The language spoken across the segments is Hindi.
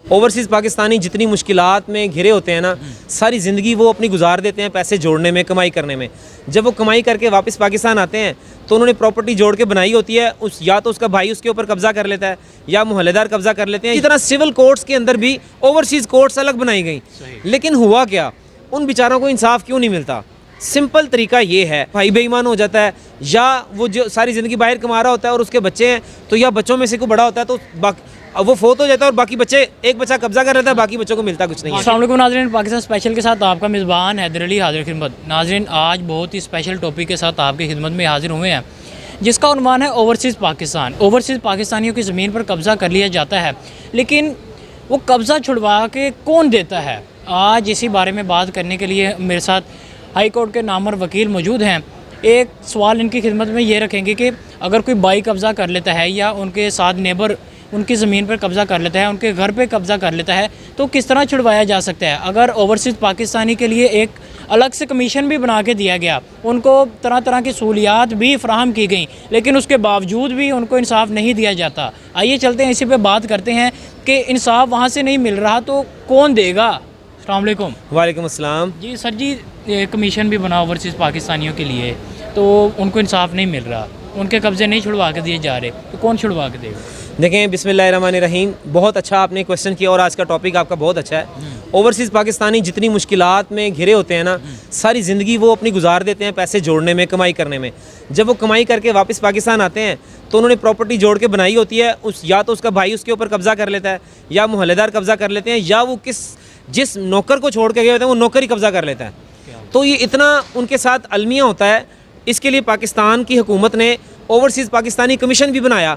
ओवरसीज़ पाकिस्तानी जितनी मुश्किलात में घिरे होते हैं ना, सारी ज़िंदगी वो अपनी गुजार देते हैं पैसे जोड़ने में, कमाई करने में। जब वो कमाई करके वापस पाकिस्तान आते हैं तो उन्होंने प्रॉपर्टी जोड़ के बनाई होती है, उस या तो उसका भाई उसके ऊपर कब्ज़ा कर लेता है या मोहल्लेदार कब्ज़ा कर लेते हैं। इसी तरह सिविल कोर्ट्स के अंदर भी ओवरसीज़ कोर्ट्स अलग बनाई गई। लेकिन हुआ क्या, उन बेचारों को इंसाफ क्यों नहीं मिलता? सिंपल तरीका ये है, भाई बेईमान हो जाता है, या वो जो सारी ज़िंदगी बाहर कमा रहा होता है और उसके बच्चे हैं, तो या बच्चों में से कोई बड़ा होता है तो वो फोत हो जाता है और बाकी बच्चे, एक बच्चा कब्जा कर लेता है, बाकी बच्चों को मिलता कुछ नहीं है। अस्सलाम वालेकुम नाज़रीन, पाकिस्तान स्पेशल के साथ आपका मेज़बान हैदर अली हाजिर खिदमत। नाज़रीन, आज बहुत ही स्पेशल टॉपिक के साथ आपकी खिदमत में हाजिर हुए हैं, जिसका उन्वान है ओवरसीज़ पाकिस्तान। ओवरसीज़ पाकिस्तानियों की ज़मीन पर कब्ज़ा कर लिया जाता है, लेकिन वो कब्ज़ा छुड़वा के कौन देता है? आज इसी बारे में बात करने के लिए मेरे साथ हाई कोर्ट के नामवर वकील मौजूद हैं। एक सवाल इनकी खिदमत में ये रखेंगे कि अगर कोई भाई कब्ज़ा कर लेता है या उनके साथ नेबर उनकी ज़मीन पर कब्ज़ा कर लेता है, उनके घर पे कब्ज़ा कर लेता है, तो किस तरह छुड़वाया जा सकता है? अगर ओवरसीज़ पाकिस्तानी के लिए एक अलग से कमीशन भी बना के दिया गया, उनको तरह तरह की सहूलियात भी फ्राहम की गई, लेकिन उसके बावजूद भी उनको इंसाफ नहीं दिया जाता। आइए चलते हैं, इसी पे बात करते हैं कि इंसाफ वहाँ से नहीं मिल रहा तो कौन देगा? अस्सलाम वालेकुम। वालेकुम अस्सलाम। जी सर जी, कमीशन भी बना ओवरसीज़ पाकिस्तानियों के लिए, तो उनको इंसाफ नहीं मिल रहा, उनके कब्ज़े नहीं छुड़वा के दिए जा रहे, तो कौन छुड़वा के देगा? देखें, बिस्मिल्लाहिर्रहमानिर्रहीम, बहुत अच्छा आपने क्वेश्चन किया और आज का टॉपिक आपका बहुत अच्छा है। ओवरसीज़ पाकिस्तानी जितनी मुश्किलात में घिरे होते हैं ना, सारी ज़िंदगी वो अपनी गुजार देते हैं पैसे जोड़ने में, कमाई करने में। जब वो कमाई करके वापस पाकिस्तान आते हैं तो उन्होंने प्रॉपर्टी जोड़ के बनाई होती है, या तो उसका भाई उसके ऊपर कब्ज़ा कर लेता है या मोहल्लेदार कब्ज़ा कर लेते हैं, या वो जिस नौकर को छोड़ के गए होते हैं वो नौकर ही कब्ज़ा कर लेता है। तो ये इतना उनके साथ अलमिया होता है। इसके लिए पाकिस्तान की हुकूमत ने ओवरसीज़ पाकिस्तानी कमीशन भी बनाया,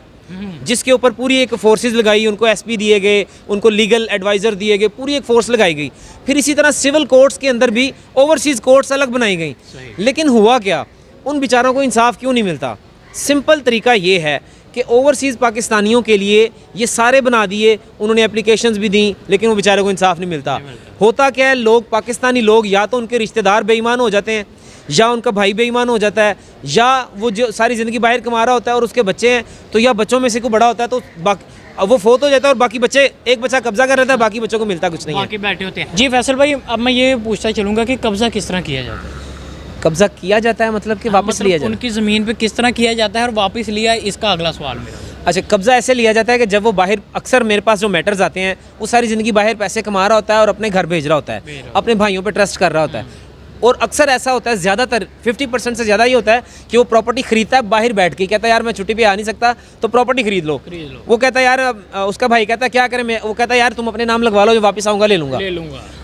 जिसके ऊपर पूरी एक फोर्सेस लगाई, उनको एसपी दिए गए, उनको लीगल एडवाइज़र दिए गए, पूरी एक फ़ोर्स लगाई गई। फिर इसी तरह सिविल कोर्ट्स के अंदर भी ओवरसीज़ कोर्ट्स अलग बनाई गई। लेकिन हुआ क्या, उन बेचारों को इंसाफ क्यों नहीं मिलता? सिंपल तरीका ये है कि ओवरसीज़ पाकिस्तानियों के लिए ये सारे बना दिए, उन्होंने एप्लीकेशंस भी दी, लेकिन वो बेचारों को इंसाफ नहीं मिलता। होता क्या है, लोग, पाकिस्तानी लोग, या तो उनके रिश्तेदार बेईमान हो जाते हैं, या उनका भाई बेईमान हो जाता है, या वो जो सारी ज़िंदगी बाहर कमा रहा होता है और उसके बच्चे हैं, तो या बच्चों में से कोई बड़ा होता है तो वो फोत हो जाता है और बाकी बच्चे, एक बच्चा कब्जा कर लेता है, बाकी बच्चों को मिलता कुछ नहीं है, बाकी बैठे होते हैं। जी फैसल भाई, अब मैं ये पूछता चलूँगा कि कब्ज़ा किस तरह किया जाता है? कब्जा किया जाता है मतलब कि वापस लिया जाता है? उनकी ज़मीन पे किस तरह किया जाता है और वापस लिया, इसका अगला सवाल मेरा। अच्छा, कब्ज़ा ऐसे लिया जाता है कि जब वो बाहर, अक्सर मेरे पास जो मैटर्स आते हैं, वो सारी ज़िंदगी बाहर पैसे कमा रहा होता है और अपने घर भेज रहा होता है, अपने भाइयों पे ट्रस्ट कर रहा होता है। और अक्सर ऐसा होता है, ज़्यादातर 50% से ज़्यादा ये होता है कि वो प्रॉपर्टी खरीदता है बाहर बैठ के, कहता है यार मैं छुट्टी पे आ नहीं सकता तो प्रॉपर्टी खरीद लो। वो कहता है यार, उसका भाई कहता है क्या करें मैं, वो कहता है यार तुम अपने नाम लगवा लो, जो वापस आऊँगा ले लूँगा।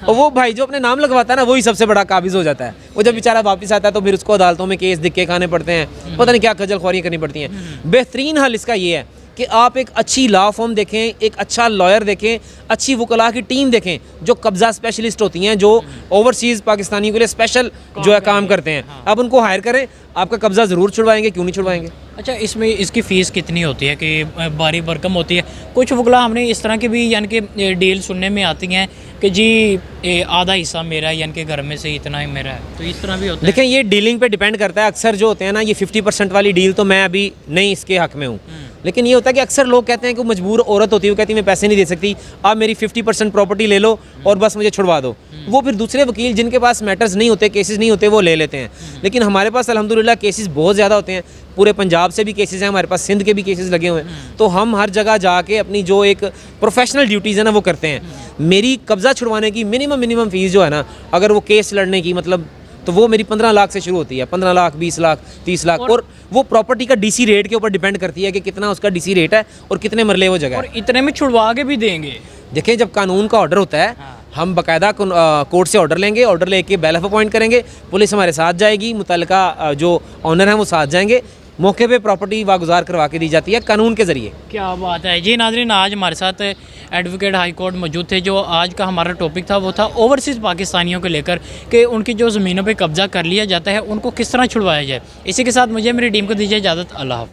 और वो भाई जो अपने नाम लगवाता है ना, वही सबसे बड़ा काबिज हो जाता है। वो जब बेचारा वापस आता है तो फिर उसको अदालतों में केस दिक्के खाने पड़ते हैं, पता नहीं क्या खजल ख्वारी करनी पड़ती हैं। बेहतरीन हल इसका ये है कि आप एक अच्छी लॉ फॉर्म देखें, एक अच्छा लॉयर देखें, अच्छी वकला की टीम देखें जो कब्ज़ा स्पेशलिस्ट होती हैं, जो ओवरसीज़ पाकिस्तानियों के लिए स्पेशल जो है काम करते हैं। अब उनको हायर करें, आपका कब्ज़ा ज़रूर छुड़वाएंगे, क्यों नहीं छुड़वाएंगे। अच्छा, इसमें इसकी फ़ीस कितनी होती है कि भारी भरकम होती है? कुछ वकला हमने इस तरह की भी यानी कि डील सुनने में आती हैं कि जी आधा हिस्सा मेरा है, यानी कि घर में से इतना ही मेरा है, तो इस तरह भी होता है। देखें, ये डीलिंग पे डिपेंड करता है। अक्सर जो होते हैं ना, ये 50% वाली डील तो मैं अभी नहीं इसके हक़ में हूँ, लेकिन ये होता है कि अक्सर लोग कहते हैं कि मजबूर औरत होती है, वो कहती है मैं पैसे नहीं दे सकती, आप मेरी 50% प्रॉपर्टी ले लो और बस मुझे छुड़वा दो। वो फिर दूसरे वकील जिनके पास मैटर्स नहीं होते, केसेस नहीं होते, वो ले लेते हैं। लेकिन हमारे पास अल्हम्दुलिल्लाह केसेस बहुत ज़्यादा होते हैं, पूरे पंजाब से भी केसेस हैं हमारे पास, सिंध के भी केसेस लगे हुए हैं। तो हम हर जगह जाके अपनी जो एक प्रोफेशनल ड्यूटीज़ है ना वो करते हैं। मेरी कब्ज़ा छुड़वाने की मिनिमम फ़ीस जो है ना, अगर वो केस लड़ने की मतलब, तो वो मेरी 15 लाख से शुरू होती है, 15 लाख, 20 लाख, 30 लाख। और वो प्रॉपर्टी का डीसी रेट के ऊपर डिपेंड करती है कि कितना उसका डीसी रेट है और कितने मरले वो जगह है। और इतने में छुड़वा के भी देंगे? देखिए, जब कानून का ऑर्डर होता है, हम बाकायदा कोर्ट से ऑर्डर लेंगे, ऑर्डर लेके बैलफ अपॉइंट करेंगे, पुलिस हमारे साथ जाएगी, मुतल्लिका जो ऑनर हैं वो साथ जाएंगे, मौके पे प्रॉपर्टी वागुजार करवा के दी जाती है कानून के ज़रिए। क्या बात है जी। नाज़रीन, आज हमारे साथ एडवोकेट हाई कोर्ट मौजूद थे। जो आज का हमारा टॉपिक था वो था ओवरसीज़ पाकिस्तानियों को लेकर कि उनकी जो ज़मीनों पे कब्ज़ा कर लिया जाता है उनको किस तरह छुड़वाया जाए। इसी के साथ मुझे मेरी टीम को दीजिए इजाज़त। अल्लाह हाफ़िज़।